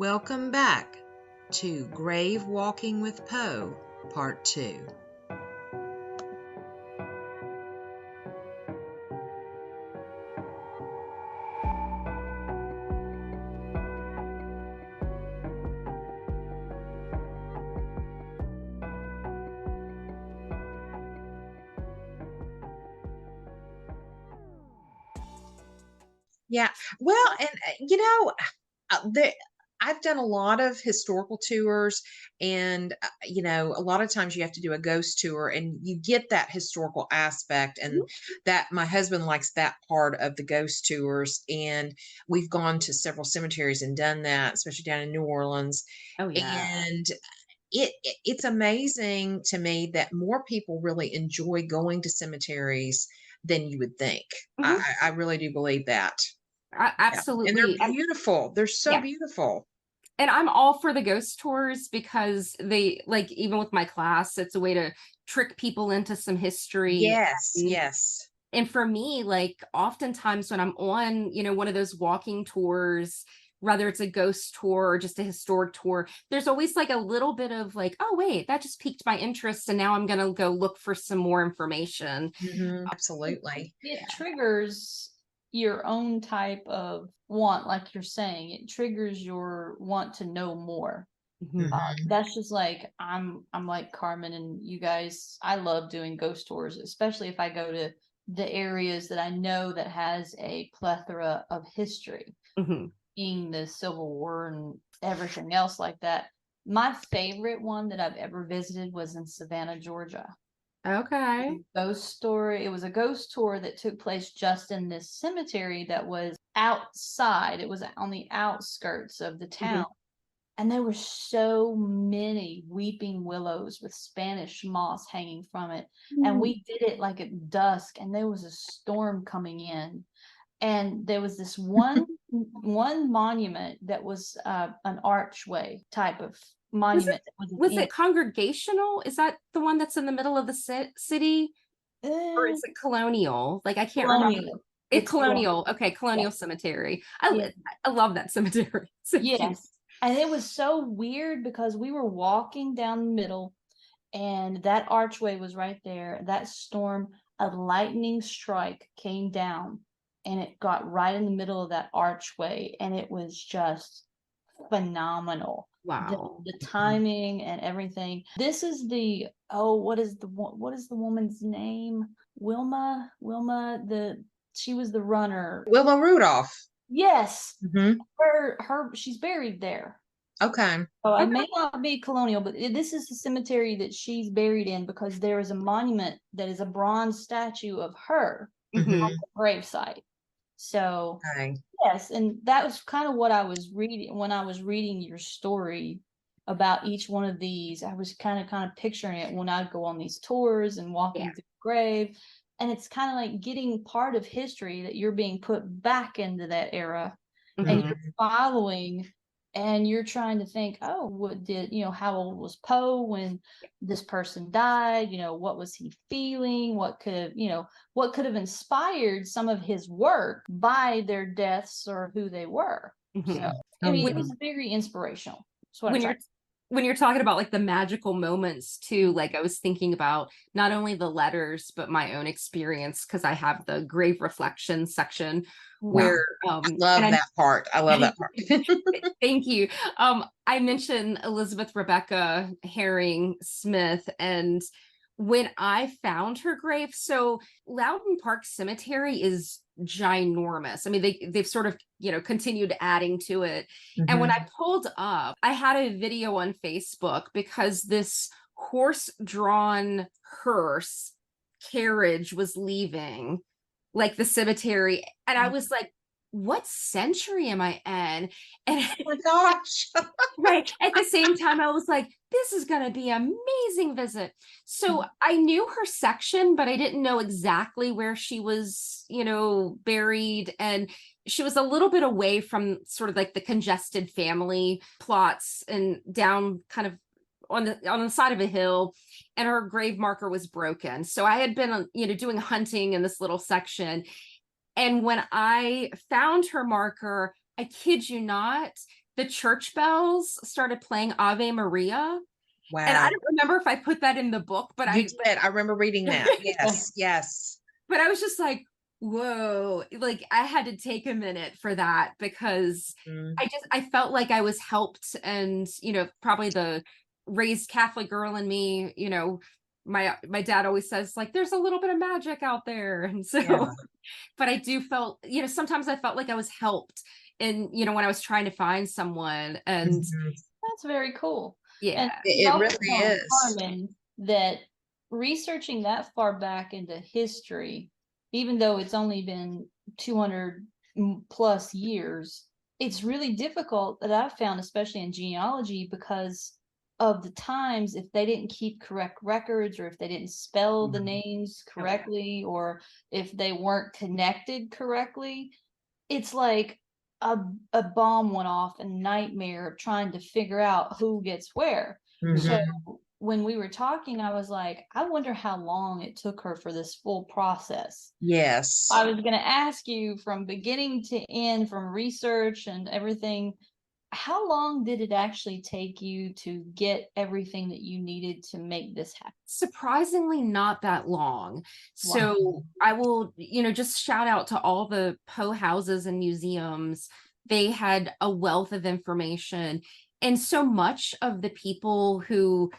Welcome back to Grave Walking with Poe, Part 2. Yeah, well, and I've done a lot of historical tours, and a lot of times you have to do a ghost tour, and you get that historical aspect, and that my husband likes that part of the ghost tours, and we've gone to several cemeteries and done that, especially down in New Orleans, Oh, yeah. and it's amazing to me that more people really enjoy going to cemeteries than you would think. I, Mhm. I I really do believe that. Yeah, and they're Absolutely. And beautiful. They're so yeah, beautiful. and I'm all for the ghost tours because they like even with my class, it's a way to trick people into some history. Yes, And, yes. and for me, like oftentimes when I'm on, one of those walking tours, whether it's a ghost tour or just a historic tour, there's always like a little bit of like, oh wait, that just piqued my interest, and now I'm gonna go look for some more information. it, Absolutely. it triggers your own type of want, like you're saying. It triggers your want to know more. Mhm. That's just like I'm like Carmen and you guys. I love doing ghost tours, especially if I go to the areas that I know that has a plethora of history, Mhm. being the Civil War and everything else like that. My favorite one that I've ever visited was in Savannah, Georgia. Okay. Ghost story. It was a ghost tour that took place just in this cemetery that was outside. It was on the outskirts of the Mhm. town. And there were so many weeping willows with Spanish moss hanging from it. And Mm. we did it like at dusk, and there was a storm coming in. And there was this one monument that was an archway type of Was it monument that was was in. it Congregational? Is that the one that's in the middle of the city? Or uh, is it Colonial? Like, I can't remember. Colonial. It's It's colonial. Colonial. Okay, Yeah. Colonial Cemetery. Yeah. I love that cemetery. So cute. Yes. And it was so weird because we were walking down the middle and that archway was right there. That storm, a lightning strike came down and it got right in the middle of that archway, and it was just phenomenal. The, Wow. the timing and everything. This is the what is the woman's name? Wilma, the she was the runner. Wilma Rudolph. Yes, Hmm. her she's buried there. Okay. Oh, it Okay. may not be colonial, but this is the cemetery that she's buried in because there is a monument that is a bronze statue of her Mhm. at the gravesite. So, Okay. yes, and that was kind of what I was reading when I was reading your story about each one of these. I was kind of picturing it when I'd go on these tours and Yeah. walking through the grave. And it's kind of like getting part of history that you're being put back into that era, and Mhm. you're following, and you're trying to think, oh, what did, how old was Poe when this person died? What was he feeling? What could have inspired some of his work by their deaths or who they were? So, Mhm. I Oh, mean, it yeah. was very inspirational. That's what I when tried. you're when you're talking about like the magical moments too, like I was thinking about not only the letters but my own experience, because I have the grave reflection section Wow. where I and love I that part. I love that part. thank you. I mentioned Elizabeth Rebecca Herring Smith, and when I found her grave, so Loudon Park Cemetery is ginormous. I mean, they've sort of, continued adding to it. And when I Hmm. pulled up, I had a video on Facebook because this horse-drawn hearse carriage was leaving like the cemetery, and I was like, what century am I in? And Oh my gosh. right at the same time, I was like, this is going to be an amazing visit. So I knew her section, but I didn't know exactly where she was, buried. And she was a little bit away from sort of like the congested family plots and down kind of on the side of a hill, and her grave marker was broken. So I had been, doing hunting in this little section, and when I found her marker, I kid you not, the church bells started playing Ave Maria. And I Wow. don't remember if I put that in the book, but You did. I remember reading that. Yes. Yes. but I was just like, whoa, like I had to take a minute for that because Mm. I felt like I was helped, and probably the raised Catholic girl in me, my dad always says like there's a little bit of magic out there. And Yeah. so but I do felt, sometimes I felt like I was helped in, when I was trying to find someone. And Mhm. That's very cool. And yeah. It I was really telling is. Carmen that researching that far back into history, even though it's only been 200 plus years, it's really difficult that I've found, especially in genealogy, because of the times if they didn't keep correct records, or if they didn't spell the Mhm. names correctly, or if they weren't connected correctly, it's like a a bomb went off, a nightmare of trying to figure out who gets where. So Mhm. when we were talking, I was like, I wonder how long it took her for this full process. I Yes. was going to ask you, from beginning to end, from research and everything, how long did it actually take you to get everything that you needed to make this happen? Surprisingly not that long. Wow. So I will, just shout out to all the Poe houses and museums. They had a wealth of information. And so much of the people who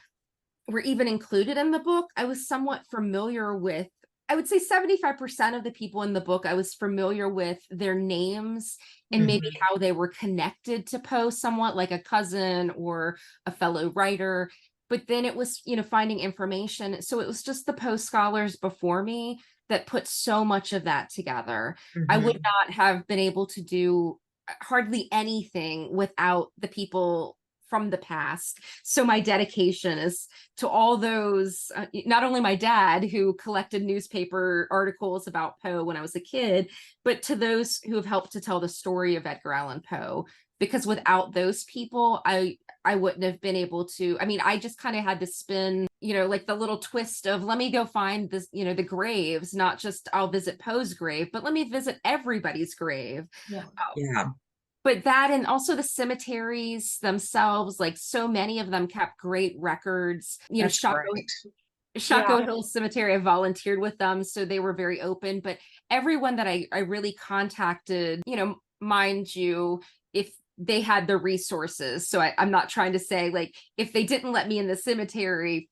were even included in the book, I was somewhat familiar with. I would say 75% of the people in the book, I was familiar with their names and maybe Mhm. how they were connected to Poe, somewhat like a cousin or a fellow writer. But then it was, finding information. So it was just the Poe scholars before me that put so much of that together. I would Mhm. not have been able to do hardly anything without the people from the past. So my dedication is to all those, not only my dad who collected newspaper articles about Poe when I was a kid, but to those who have helped to tell the story of Edgar Allan Poe. Because without those people, I wouldn't have been able to. I mean, I just kind of had to spin, like the little twist of let me go find this, the graves, not just I'll visit Poe's grave, but let me visit everybody's grave. Yeah. Yeah. But that, and also the cemeteries themselves, like so many of them kept great records. That's great. Yeah. Shockoe Hill Cemetery, I volunteered with them, so they were very open. But everyone that I really contacted, mind you, if they had the resources. So I'm not trying to say like if they didn't let me in the cemetery,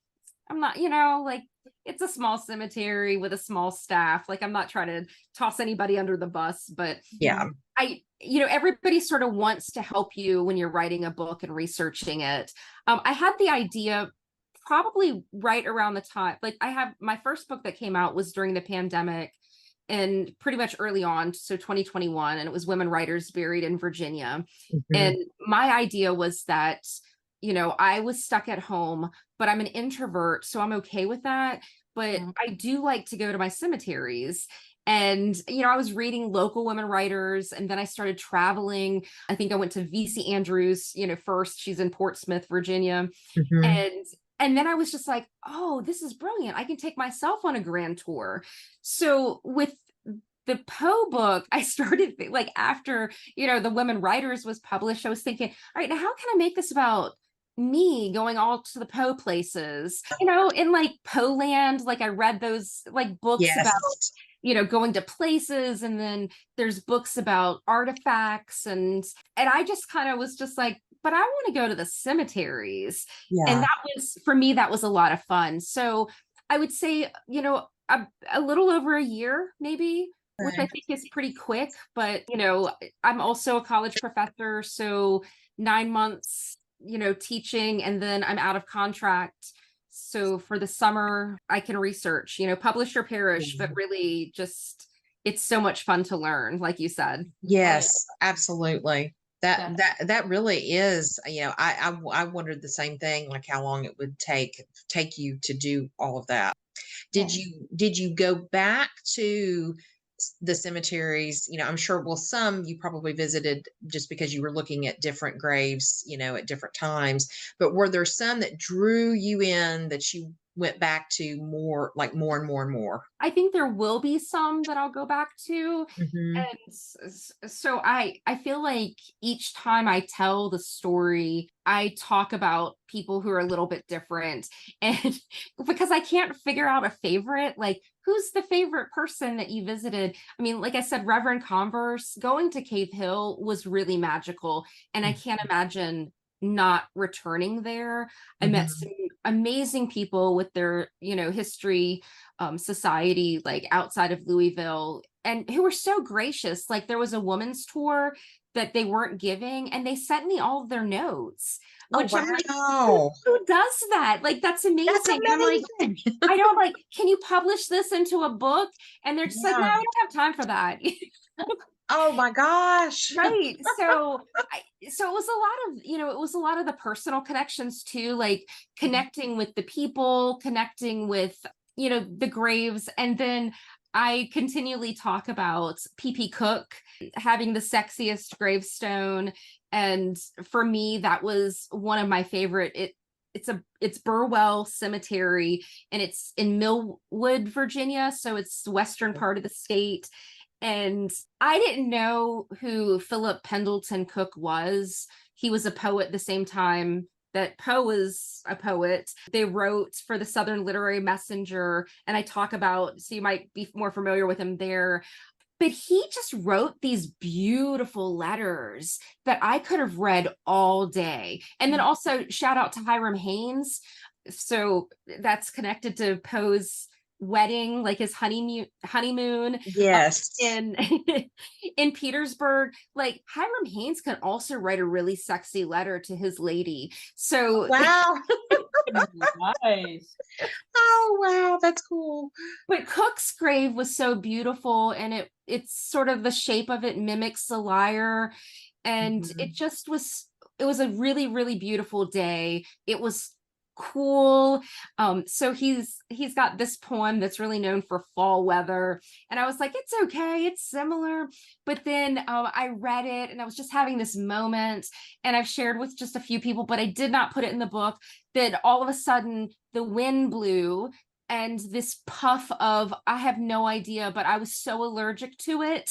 I'm not, like it's a small cemetery with a small staff. Like I'm not trying to toss anybody under the bus, but Yeah. everybody sort of wants to help you when you're writing a book and researching it. I had the idea probably right around the time, like I have my first book that came out was during the pandemic and pretty much early on, so 2021, and it was Women Writers Buried in Virginia. And Mhm. my idea was that, I was stuck at home, but I'm an introvert, so I'm okay with that. But Mhm. I do like to go to my cemeteries. And, I was reading local women writers, and then I started traveling. I think I went to VC Andrews, first. She's in Portsmouth, Virginia. Mhm. And then I was just like, oh, this is brilliant. I can take myself on a grand tour. So with the Poe book, I started like after, the Women Writers was published, I was thinking, all right, now how can I make this about me going all to the Poe places? In like Poe land, like I read those like books about, Yes. going to places, and then there's books about artifacts, and I just kind of was just like, but I want to go to the cemeteries. And Yeah. that was, for me, that was a lot of fun. So I would say, a little over a year, maybe, which I Okay. think is pretty quick. But, I'm also a college professor. So 9 months, teaching, and then I'm out of contract. So for the summer, I can research, publish or perish, but really just, it's so much fun to learn, like you said. Oh yeah. Yes, absolutely. That Yeah. that really is, I wondered the same thing, like how long it would take you to do all of that. Yeah. Did you go back to the cemeteries? I'm sure, well, some you probably visited just because you were looking at different graves, at different times. But were there some that drew you in that you went back to more, like more and more and more? I think there will be some that I'll go back to. Mhm. And so I feel like each time I tell the story, I talk about people who are a little bit different. And because I can't figure out a favorite, like who's the favorite person that you visited? I mean, like I said, Reverend Converse, going to Cave Hill was really magical. And I can't imagine not returning there. I met Mhm. some amazing people with their, history, society, like outside of Louisville, and who were so gracious. Like there was a woman's tour that they weren't giving, and they sent me all of their notes, Oh, which I'm like, wow. who does that? Like that's That's amazing. And I'm like, amazing. I know, like, can you publish this into a book? And they're just like, no, Yeah. I don't have time for that. Oh my gosh. Right. So so it was a lot of, it was a lot of the personal connections too, like connecting with the people, connecting with, the graves. And then I continually talk about PP Cook having the sexiest gravestone. And for me, that was one of my favorite. It's Burwell Cemetery, and it's in Millwood, Virginia. So it's the western part of the state. And I didn't know who Philip Pendleton Cook was. He was a poet the same time that Poe was a poet. They wrote for the Southern Literary Messenger, and I talk about, so you might be more familiar with him there. But he just wrote these beautiful letters that I could have read all day. And then also shout out to Hiram Haynes. So that's connected to Poe's wedding, like his honeymoon Yes. in in Petersburg. Like Hiram Haynes can also write a really sexy letter to his lady. So Wow. Nice. Oh, wow, that's cool. but Cook's grave was so beautiful, and it's sort of the shape of it mimics the lyre, and Mhm. it was a really, really beautiful day. It was cool. So he's got this poem that's really known for fall weather, and I was like, it's okay, it's similar. But then I read it, and I was just having this moment, and I've shared with just a few people, but I did not put it in the book, that all of a sudden the wind blew, and this puff of, I have no idea, but I was so allergic to it,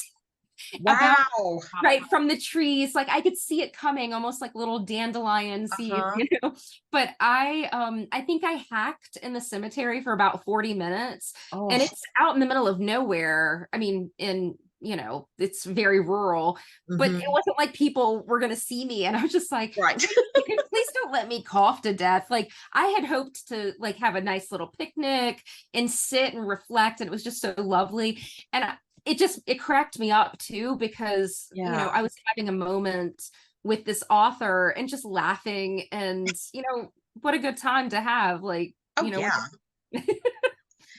about Wow. right from the trees. Like I could see it coming, almost like little dandelion seeds, Uh-huh. But I think I hacked in the cemetery for about 40 minutes, and Oh. it's out in the middle of nowhere. I mean, it's very rural, but it Mhm. wasn't like people were going to see me. And I was just like, Right. please don't let me cough to death. Like I had hoped to like have a nice little picnic and sit and reflect, and it was just so lovely. And it cracked me up too, because Yeah. I was having a moment with this author and just laughing, and what a good time to have, like, Oh, when yeah.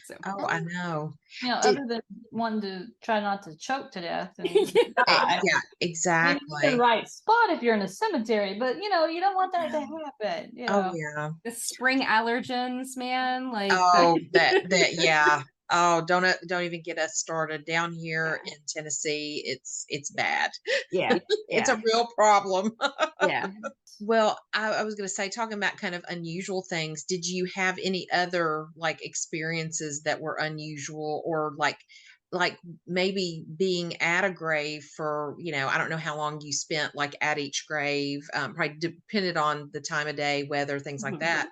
so Oh, I know. Did Other than wanting to try not to choke to death and eh, die, yeah, you're in the exactly. right spot if you're in a cemetery, but you don't want that to happen, Oh, yeah. the spring allergens, man, like Oh, that yeah. Oh, don't even get us started. Down here in Tennessee, it's bad. yeah, It's a yeah, real problem. yeah. Well, I was gonna say, talking about kind of unusual things, did you have any other, like, experiences that were unusual, or, like, maybe being at a grave for, I don't know how long you spent, like, at each grave, probably depended on the time of day, weather, things like Mhm. that,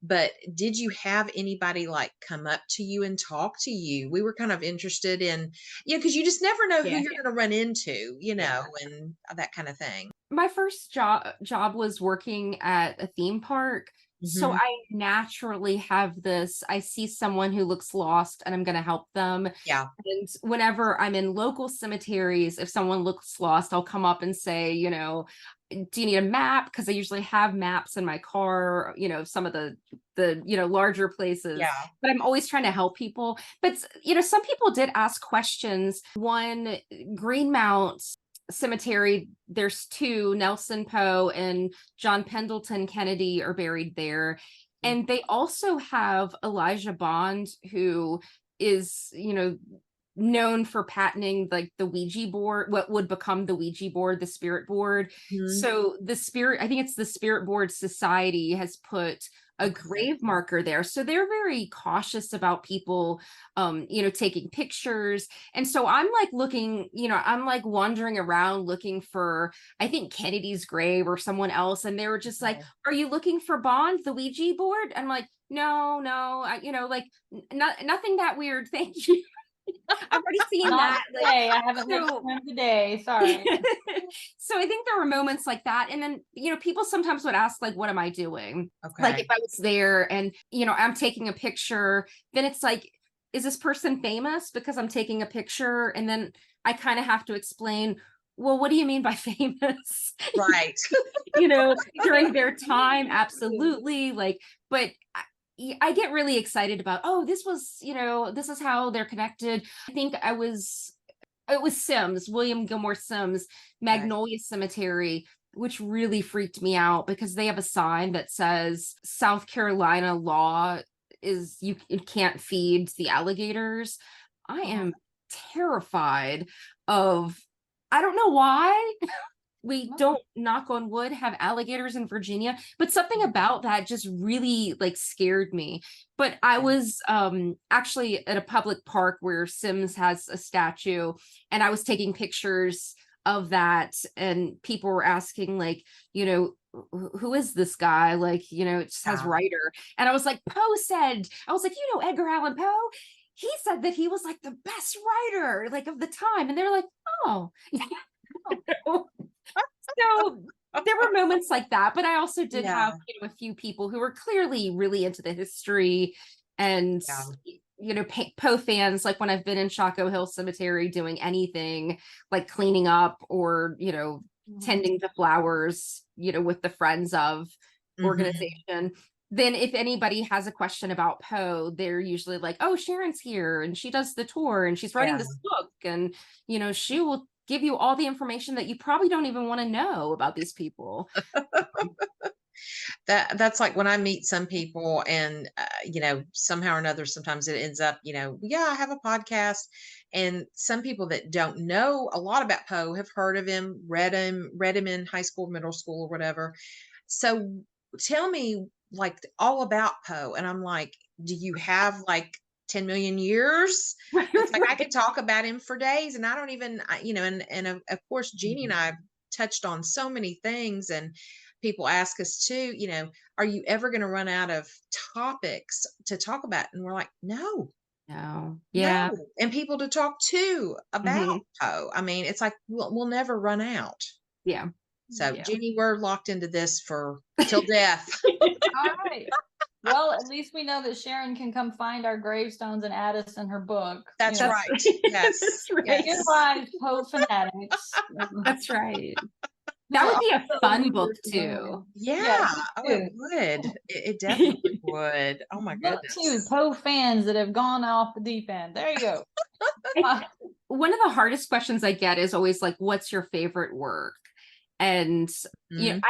but did you have anybody, like, come up to you and talk to you? We were kind of interested in, because you just never know who Yeah, you're gonna run into, yeah. and that kinda thing. My first job was working at a theme park. So Mhm. I naturally have this, I see someone who looks lost and I'm going to help them. Yeah. And whenever I'm in local cemeteries, if someone looks lost, I'll come up and say, do you need a map? Because I usually have maps in my car, some of the larger places, Yeah. but I'm always trying to help people. But some people did ask questions. One, Greenmount Cemetery, there's two, Nelson Poe and John Pendleton Kennedy are buried there. Mm. And they also have Elijah Bond, who is, known for patenting like the Ouija board, what would become the Ouija board, the spirit board. Mhm. So I think it's the Spirit Board Society has put a Okay. grave marker there. So they're very cautious about people, taking pictures. And so I'm like looking, I'm like wandering around looking for, I think Kennedy's grave or someone else. And they were just like, Okay. are you looking for Bond, the Ouija board? I'm like, no, like nothing that weird. Thank you. I've already seen Not that. Like, today. I haven't looked so for him today. Sorry. so I think there were moments like that. And then, people sometimes would ask, like, what am I doing? Like if Okay. I was there and, I'm taking a picture, then it's like, is this person famous because I'm taking a picture? And then I kind of have to explain, well, what do you mean by famous? Right. During their time, absolutely. Like, but I get really excited about, oh, this is how they're connected. I think it was Sims, William Gilmore Sims, Okay. Magnolia Cemetery, which really freaked me out because they have a sign that says South Carolina law is you can't feed the alligators. I Oh, am terrified of, I don't know why. We No. don't, knock on wood, have alligators in Virginia, but something about that just really like scared me. But I okay. was actually at a public park where Sims has a statue, and I was taking pictures of that, and people were asking, like, who is this guy? Like, it just has Yeah. writer. And I was like, Poe said, I was like, Edgar Allan Poe, he said that he was like the best writer like of the time. And they were like, oh. So there were moments like that, but I also did Yeah. have, a few people who were clearly really into the history and, Yeah. Poe fans. Like when I've been in Chaco Hill Cemetery doing anything like cleaning up or, Mhm. tending to flowers, with the Friends of Mhm. organization. Then if anybody has a question about Poe, they're usually like, oh, Sharon's here and she does the tour and she's writing Yeah. this book, and, she will give you all the information that you probably don't even want to know about these people. That's like when I meet some people and, somehow or another, sometimes it ends up, yeah, I have a podcast. And some people that don't know a lot about Poe have heard of him, read him in high school, middle school, or whatever. So tell me like all about Poe. And I'm like, do you have like 10 million years? It's like I Right. could talk about him for days and I don't even, and of course, Jeannie and I touched on so many things, and people ask us too, are you ever going to run out of topics to talk about? And we're like, no, No. Yeah. no. And people to talk to about Hmm. Poe. I mean, it's like we'll never run out. Yeah. So, Yeah. Jeannie, we're locked into this for till death. All right. Well, at least we know that Sharon can come find our gravestones and add us in her book. That's That's right. Yes. that's right. Yes. Goodbye, Poe fanatics. That's right. Who That are would be a also fun book leaders in the too. room. Yeah, Yeah. book Oh, it two. would. It definitely would. Oh my Book two, goodness. Poe fans that have gone off the deep end. There you go. I, Uh, one of the hardest questions I get is always like, what's your favorite work? And Mhm.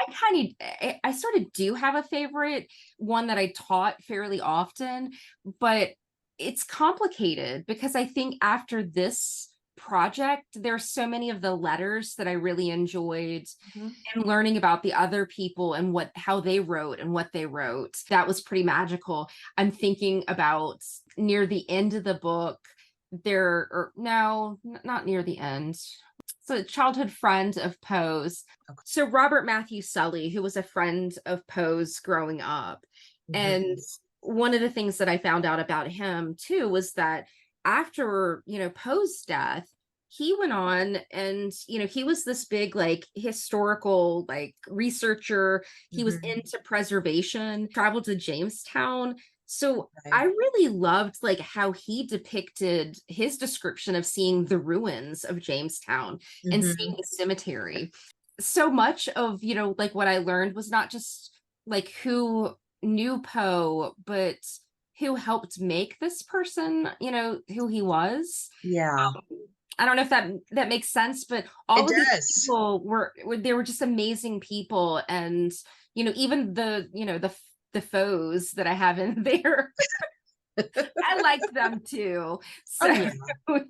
I sort of do have a favorite, one that I taught fairly often, but it's complicated because I think after this project, there's so many of the letters that I really enjoyed, mhm. and learning about the other people and how they wrote and what they wrote. That was pretty magical. I'm thinking about near the end of the book, or no, not near the end. So a childhood friend of Poe's. Okay. So Robert Matthew Sully, who was a friend of Poe's growing up. And Mhm. one of the things that I found out about him too was that after, Poe's death, he went on and, he was this big like historical like researcher. He was Mhm. into preservation, traveled to Jamestown. So I Right. really loved like how he depicted his description of seeing the ruins of Jamestown and seeing Mhm. the cemetery. So much of, like what I learned was not just like who knew Poe, but who helped make this person, who he was. Yeah. I don't know if that makes sense, but It all of these does. people they were just amazing people, and even the foes that I have in there, I liked them too. Oh, So yeah. Well,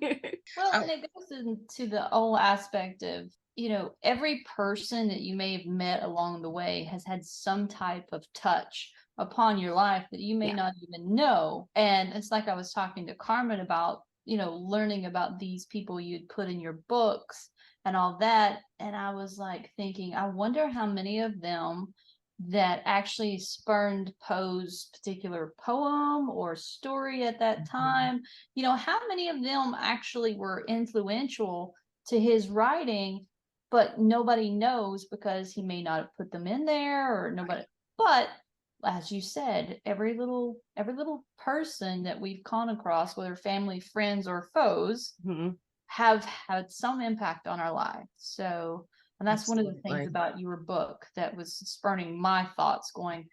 Oh, and it goes into the whole aspect of every person that you may have met along the way has had some type of touch upon your life that you may Yeah. not even know. And it's like I was talking to Carmen about, learning about these people you'd put in your books and all that. And I was like thinking, I wonder how many of them that actually spurned Poe's particular poem or story at that time, how many of them actually were influential to his writing, but nobody knows because he may not have put them in there, or nobody. But as you said, every little person that we've come across, whether family, friends, or foes, have had some impact on our lives. So, and that's one of the things about your book that was spurning my thoughts, going,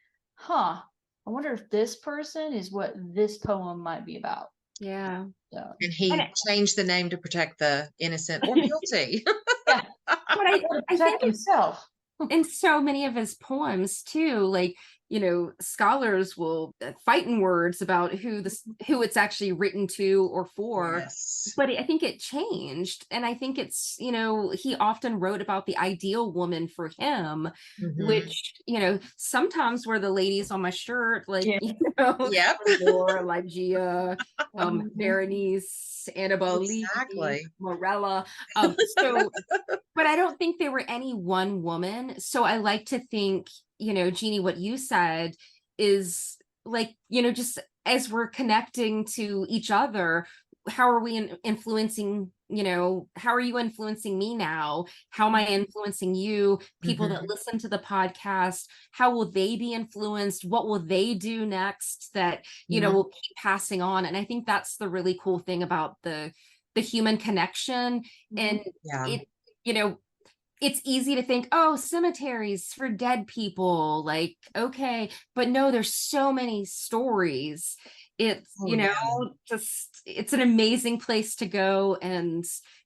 I wonder if this person is what this poem might be about. Yeah. So, And he changed the name to protect the innocent or guilty. yeah. But I think himself. in so many of his poems too, like, scholars will fight in words about who it's actually written to or for. Yes. But I think it changed. And I think it's, he often wrote about the ideal woman for him, which, sometimes were the ladies on my shirt, like, Yep. Laura, Ligeia, Berenice, Annabelle Lee, Exactly. Morella. So but I don't think they were any one woman. So I like to think, Jeannie, what you said is like, just as we're connecting to each other, how are we influencing, how are you influencing me now? How am I influencing you? People that listen to the podcast, how will they be influenced? What will they do next that, will keep passing on? And I think that's the really cool thing about the human connection. And it, it's easy to think, oh, cemeteries for dead people, like, okay, but no, there's so many stories. It's, just, it's an amazing place to go and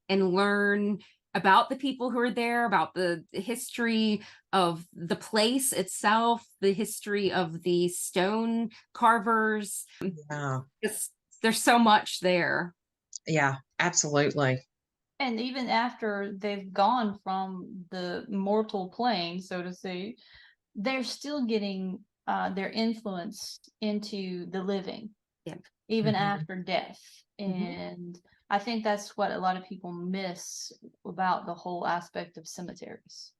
learn about the people who are there, about the history of the place itself, the history of the stone carvers. Yeah. There's so much there. Yeah, absolutely. And even after they've gone from the mortal plane, so to say, they're still getting their influence into the living, even after death. And I think that's what a lot of people miss about the whole aspect of cemeteries,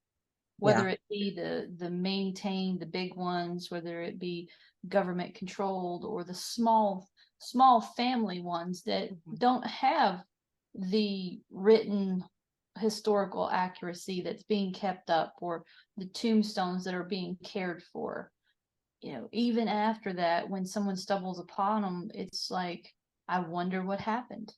whether it be the maintained, the big ones, whether it be government controlled, or the small family ones that don't have the written historical accuracy that's being kept up, or the tombstones that are being cared for. Even after that, when someone stumbles upon them, it's like, I wonder what happened.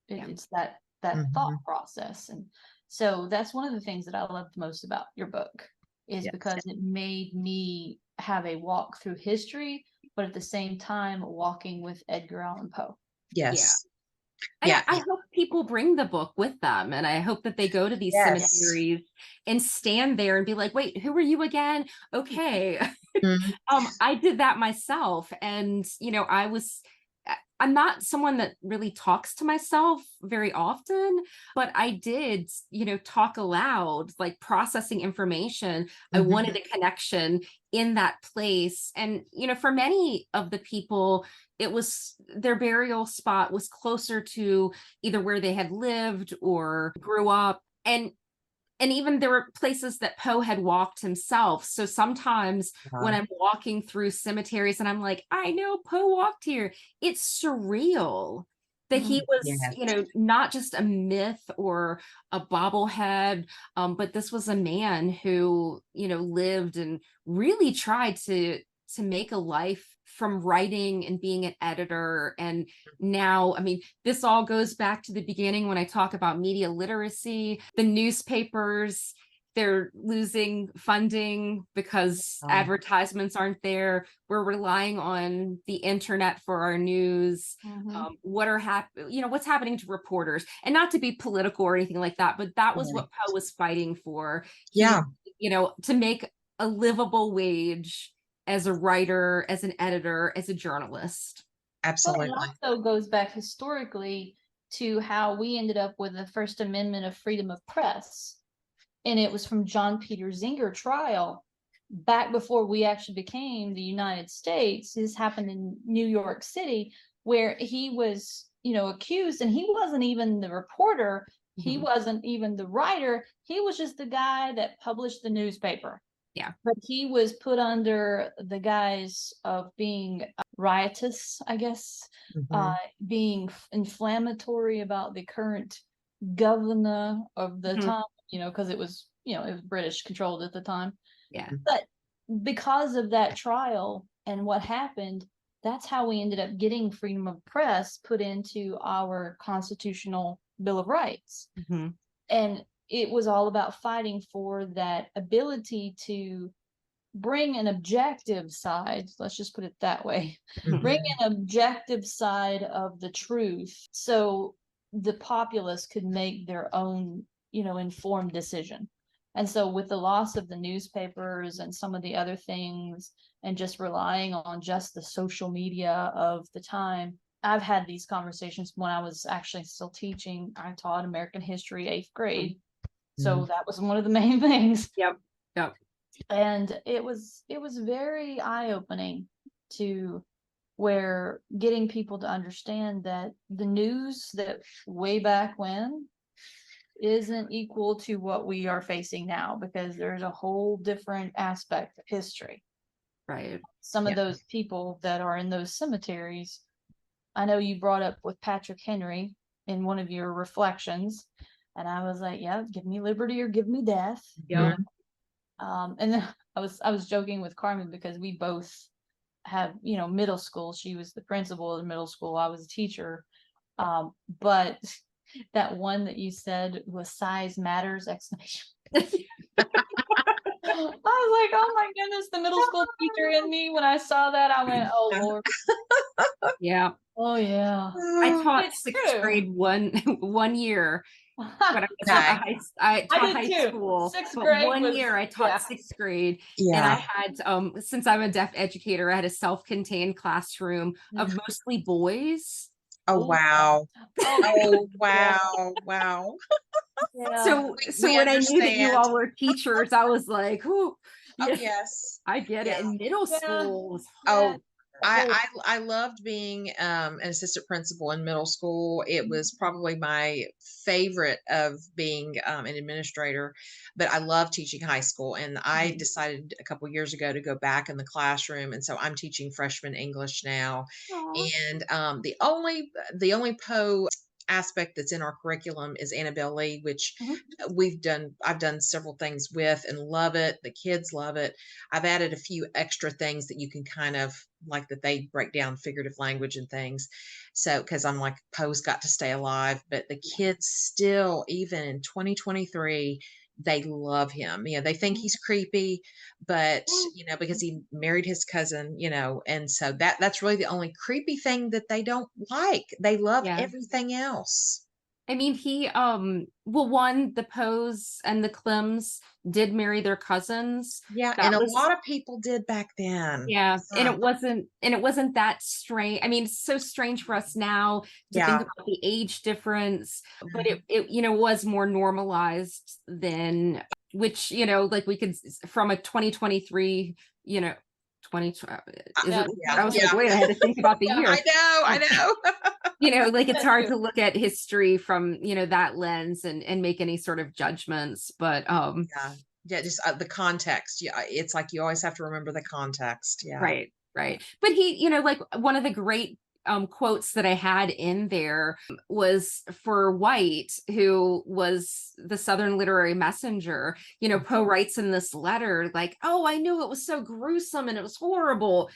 It's that thought process. And so that's one of the things that I loved most about your book, is because it made me have a walk through history, but at the same time walking with Edgar Allan Poe. Yes. And I hope people bring the book with them, and I hope that they go to these cemeteries and stand there and be like, wait, who are you again? Okay. I did that myself. And, I'm not someone that really talks to myself very often, but I did, talk aloud, like processing information. I wanted a connection in that place. And, for many of the people, it was their burial spot was closer to either where they had lived or grew up. And even there were places that Poe had walked himself. So sometimes when I'm walking through cemeteries and I'm like, I know Poe walked here, it's surreal that he was, not just a myth or a bobblehead, but this was a man who, lived and really tried to make a life from writing and being an editor. And now, I mean, this all goes back to the beginning when I talk about media literacy. The newspapers, they're losing funding because advertisements aren't there. We're relying on the internet for our news. What's happening to reporters? And not to be political or anything like that, but that was what Poe was fighting for. To make a livable wage as a writer, as an editor, as a journalist. Absolutely. Well, it also goes back historically to how we ended up with the First Amendment of freedom of press. and it was from John Peter Zenger trial back before we actually became the United States. This happened in New York City, where he was, accused, and he wasn't even the reporter. He wasn't even the writer. He was just the guy that published the newspaper. Yeah. But he was put under the guise of being riotous, I guess, being inflammatory about the current governor of the time, because it was British controlled at the time. Yeah. But because of that trial and what happened, that's how we ended up getting freedom of press put into our constitutional Bill of Rights. And it was all about fighting for that ability to bring an objective side, let's just put it that way, bring an objective side of the truth so the populace could make their own, informed decision. And so with the loss of the newspapers and some of the other things, and just relying on just the social media of the time, I've had these conversations when I was actually still teaching. I taught American history 8th grade. So that was one of the main things. Yep. And it was very eye-opening to where getting people to understand that the news that way back when isn't equal to what we are facing now, because there's a whole different aspect of history. Right. Some of those people that are in those cemeteries, I know you brought up with Patrick Henry in one of your reflections, and I was like, yeah, give me liberty or give me death. Yeah. And then I was joking with Carmen because we both have, middle school. She was the principal of the middle school. I was a teacher. But that one that you said was size matters, exclamation. I was like, oh my goodness, the middle school teacher in me, when I saw that, I went, oh Lord. Yeah. Oh yeah. I taught It's 6th true. grade one year when I was Okay. I taught I did high too. school. 6th But grade one was- year I taught yeah. 6th grade, and Yeah. I had since I'm a deaf educator, I had a self-contained classroom of mostly boys. Oh, wow. Oh, yeah. wow. Wow. Yeah. So We when I knew that you understand. all were teachers, I was like, "Ooh, Oh, yeah, yes. I get Yeah. it." In middle Yeah. school was Oh, Oh. I loved being an assistant principal in middle school. It was probably my favorite of being an administrator, but I love teaching high school. And I decided a couple years ago to go back in the classroom, and so I'm teaching freshman English now. Aw. And the only Poe aspect that's in our curriculum is Annabelle Lee, which I've done several things with and love it. The kids love it. I've added a few extra things that you can kind of like, that they break down figurative language and things. So, because I'm like, Poe's got to stay alive, but the kids still, even in 2023, they love him. They think he's creepy, but because he married his cousin, and so that's really the only creepy thing that they don't like. They love Yeah. everything else. I mean, he the Poes and the Clems did marry their cousins. Yeah, That and a was lot of people did back then. Yeah, and Huh. it wasn't that strange. I mean, it's so strange for us now to think about the age difference, but it was more normalized then, which like we could from a 2023, 20 is it? I was like, wait, I had to think about the year. I know. Like it's hard to look at history from that lens and make any sort of judgments, but yeah, just the context. Yeah, it's like you always have to remember the context. Yeah, right. But he, like one of the great quotes that I had in there was for White, who was the Southern literary messenger. Poe writes in this letter like, "Oh, I knew it was so gruesome and it was horrible,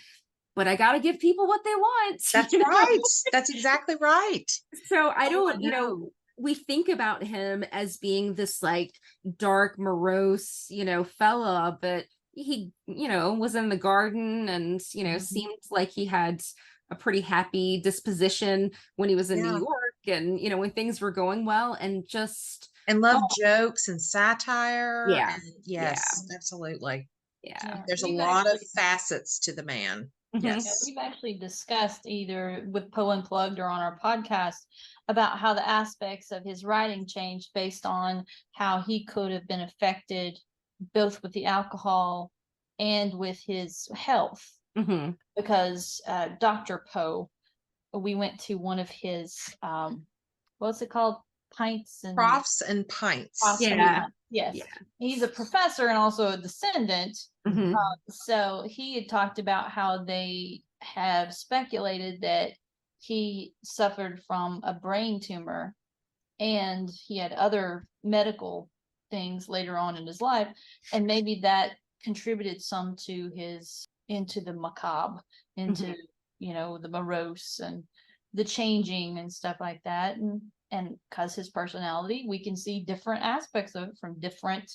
but I got to give people what they want." That's right. That's exactly right. So I don't, we think about him as being this like dark, morose, fella, but he, was in the garden and, seemed like he had a pretty happy disposition when he was in New York and, when things were going well, and just love jokes and satire. Yeah. And yes, absolutely. Yeah. There's a lot of facets to the man. Yes. We've actually discussed either with Poe Unplugged or on our podcast about how the aspects of his writing changed based on how he could have been affected both with the alcohol and with his health. Because Dr. Poe, we went to one of his, what's it called? Pints and Profs and pints. Yes. Yeah. He's a professor and also a descendant. So he had talked about how they have speculated that he suffered from a brain tumor and he had other medical things later on in his life. And maybe that contributed some to his into the macabre, into, you know, the morose and the changing and stuff like that. And because his personality, we can see different aspects of it from different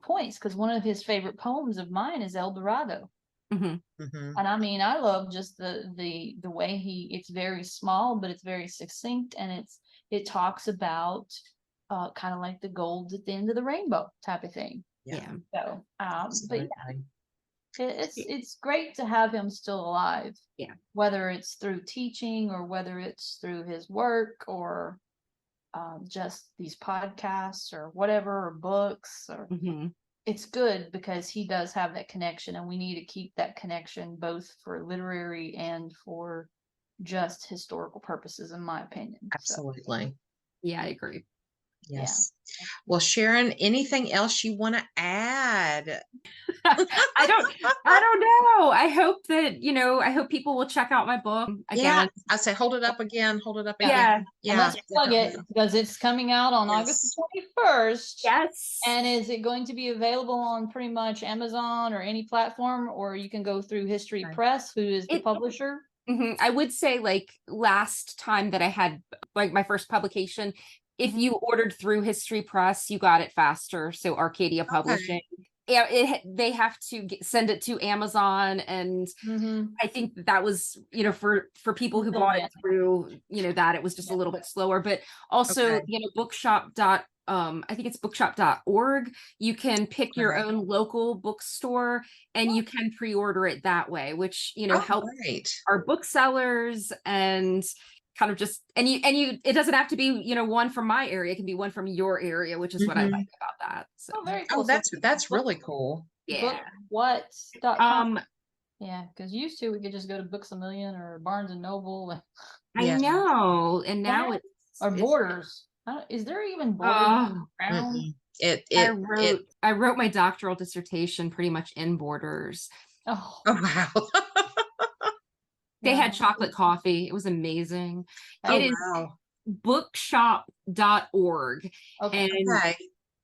points. Because one of his favorite poems of mine is El Dorado. And I mean, I love just the way it's very small, but it's very succinct, and it talks about kind of like the gold at the end of the rainbow type of thing. So, but it's great to have him still alive. Whether it's through teaching or whether it's through his work or just these podcasts or whatever, or books, or it's good because he does have that connection, and we need to keep that connection both for literary and for just historical purposes, in my opinion. Absolutely. So. Yeah, I agree. Yes. Well, Sharon, anything else you want to add? I don't know. I hope that, I hope people will check out my book again. I say, hold it up again. Hold it up Yeah. again. And let's plug it because it's coming out on August 21st. Yes. And is it going to be available on pretty much Amazon or any platform, or you can go through History Press, who is the publisher? I would say, like, last time that I had like my first publication, if you ordered through History Press, you got it faster. So Arcadia Publishing. Yeah, they have to send it to Amazon, and I think that was, for people who bought it through, that it was just a little bit slower. But also, bookshop. I think it's bookshop.org. You can pick your own local bookstore, and you can pre-order it that way, which helps our booksellers, and kind of just and you it doesn't have to be one from my area. It can be one from your area, which is what I like about that. So very cool. That's really cool. Yeah. What.com. Yeah, because used to we could just go to Books A Million or Barnes and Noble. I know, and now it's Borders. Is there even Borders around? I wrote my doctoral dissertation pretty much in Borders. Oh wow. They had chocolate coffee. It was amazing. It is bookshop.org.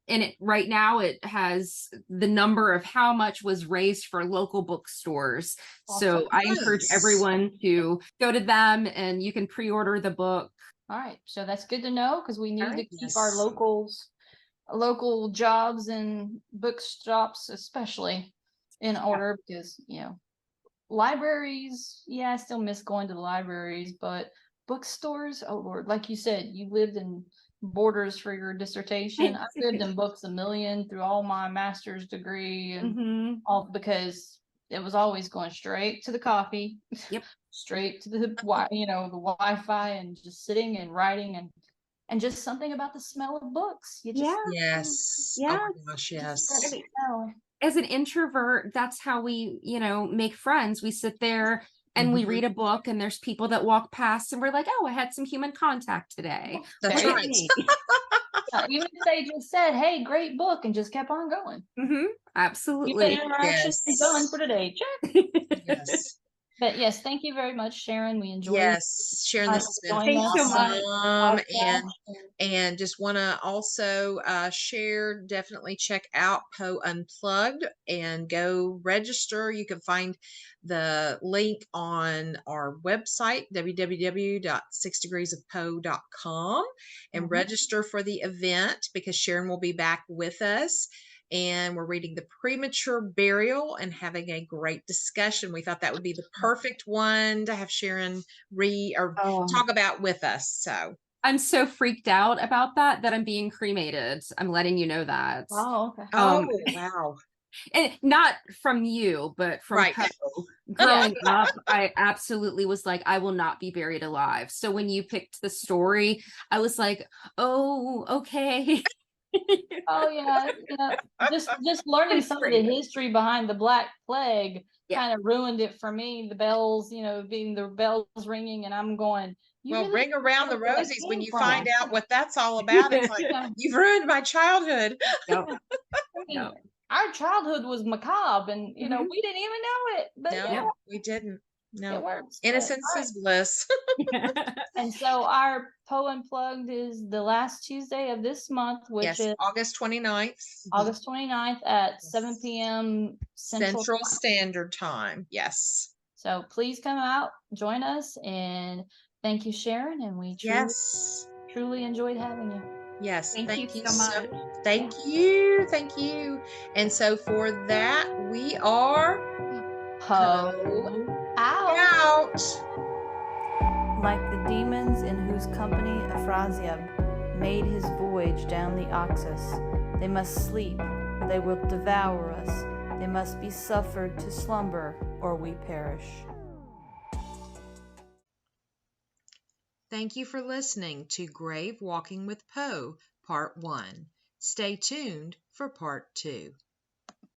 And right now it has the number of how much was raised for local bookstores. So I encourage everyone to go to them, and you can pre-order the book. All right. So that's good to know, because we need to keep our local jobs and bookshops especially in order, because libraries, I still miss going to the libraries, but bookstores, oh Lord, like you said, you lived in Borders for your dissertation. I lived in Books A Million through all my master's degree, and all because it was always going straight to the coffee, straight to the Wi-Fi, and just sitting and writing, and just something about the smell of books. Yes. Oh my gosh, yes. As an introvert, that's how we, make friends. We sit there and we read a book, and there's people that walk past, and we're like, oh, I had some human contact today. That's right. Even if they just said, hey, great book, and just kept on going. Absolutely. Interaction done for today. Check. Yes. But yes, thank you very much, Sharon. We enjoyed Sharon, this has been awesome. And just want to also share, definitely check out Poe Unplugged and go register. You can find the link on our website, www.6degreesofpoe.com, and register for the event, because Sharon will be back with us. And we're reading The Premature Burial and having a great discussion. We thought that would be the perfect one to have Sharon read or talk about with us. So I'm so freaked out about that I'm being cremated. I'm letting you know that. Oh, okay. Oh, wow. And not from you, but from Poe, growing up, I absolutely was like, I will not be buried alive. So when you picked the story, I was like, oh, okay. Oh yeah, just learning It's some of the great. history behind the Black Plague Yeah. kind of ruined it for me. The bells, being the bells ringing, and I'm going, you Well, really ring around know the where that rosies when came you from. find out what that's all about. It's like, Yeah, you've ruined my childhood. Yep. I mean, Yep. our childhood was macabre, and Mhm. we didn't even know it. But No, Yep. we didn't. it No. works. But Innocence all right. is bliss. And so our Poe Unplugged is the last Tuesday of this month, which Yes, is August 29th. August 29th at 7 Yes. p.m. Central Central Time. Standard Time. Yes. So please come out, join us, and thank you, Sharon. And we truly, Yes. truly enjoyed having you. Yes. Thank you Thank you so so. much. Thank you. Thank you. And so for that, we are Poe out. out. Like the demons in whose company Afrasiab made his voyage down the Oxus, they must sleep, or they will devour us. They must be suffered to slumber, or we perish. Thank you for listening to Grave Walking with Poe, Part 1. Stay tuned for Part 2.